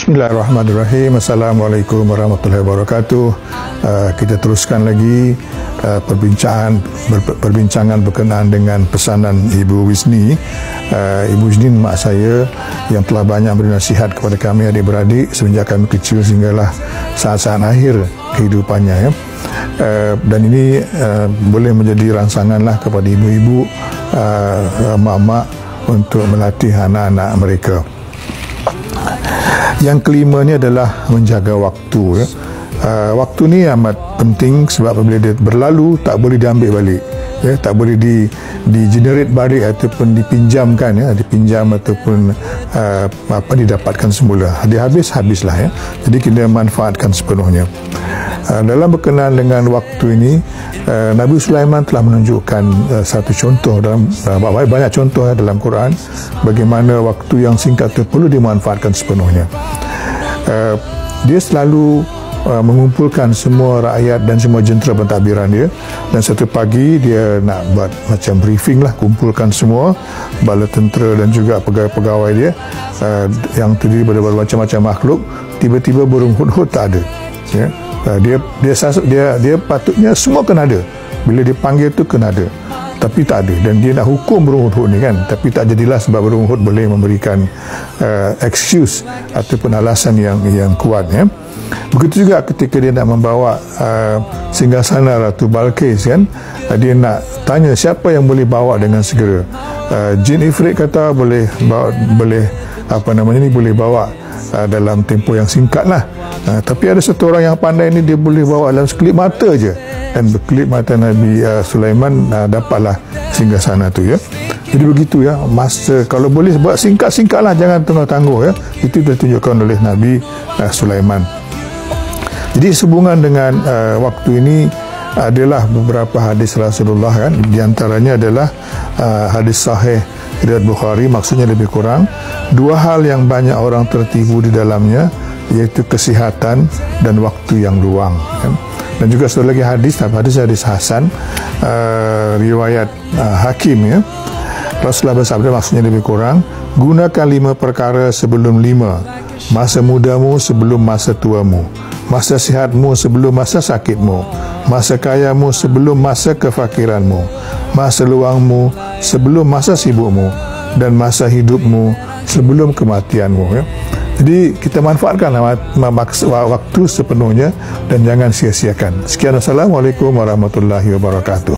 Bismillahirrahmanirrahim. Assalamualaikum warahmatullahi wabarakatuh. Kita teruskan lagi perbincangan berkenaan dengan pesanan Ibu Wisni. Ibu Wisni mak saya yang telah banyak beri nasihat kepada kami adik-beradik semenjak kami kecil sehinggalah saat-saat akhir kehidupannya, ya. Dan ini boleh menjadi rangsanganlah kepada ibu-ibu, mak-mak untuk melatih anak-anak mereka. Yang kelima ni adalah menjaga waktu, ya. Waktu ni amat penting sebab apabila dia berlalu tak boleh diambil balik, ya, tak boleh di generate balik ataupun dipinjamkan, ya, dipinjam ataupun didapatkan semula. Dia habislah, ya. Jadi kita manfaatkan sepenuhnya. Dalam berkenaan dengan waktu ini, Nabi Sulaiman telah menunjukkan satu contoh dalam banyak contoh dalam Quran bagaimana waktu yang singkat itu perlu dimanfaatkan sepenuhnya. Dia selalu mengumpulkan semua rakyat dan semua jentera pentadbiran dia, dan satu pagi dia nak buat macam briefing lah, kumpulkan semua bala tentera dan juga pegawai-pegawai dia yang terdiri daripada macam-macam makhluk. Tiba-tiba burung hudhud tak ada, ya. Dia patutnya semua kena ada. Bila dia panggil tu kena ada, tapi tak ada. Dan dia nak hukum burung hudhud ni, kan, tapi tak jadilah sebab burung hudhud boleh memberikan excuse ataupun alasan yang kuat, ya. Begitu juga ketika dia nak membawa singgasana Ratu Balqis, kan, dia nak tanya siapa yang boleh bawa dengan segera. Jin Ifrit kata boleh bawa dalam tempoh yang singkat lah. Tapi ada satu orang yang pandai ni, dia boleh bawa dalam sekelip mata je, dan berkelip mata Nabi Sulaiman dapatlah singgasana tu, ya. Jadi begitu, ya, masa kalau boleh buat singkat-singkat lah, jangan tangguh-tangguh, ya. Itu ditunjukkan oleh Nabi Sulaiman. Jadi sehubungan dengan waktu ini adalah beberapa hadis Rasulullah, kan. Di antaranya adalah hadis sahih riwayat Bukhari, maksudnya lebih kurang dua hal yang banyak orang tertipu di dalamnya, iaitu kesihatan dan waktu yang luang, kan. Dan juga satu lagi hadis Hasan riwayat Hakim, ya. Rasulullah bersabda, maksudnya lebih kurang, gunakan 5 perkara sebelum 5, masa mudamu sebelum masa tuamu, masa sihatmu sebelum masa sakitmu, masa kayamu sebelum masa kefakiranmu, masa luangmu sebelum masa sibukmu, dan masa hidupmu sebelum kematianmu, ya. Jadi kita manfaatkan waktu sepenuhnya dan jangan sia-siakan. Sekian, Assalamualaikum warahmatullahi wabarakatuh.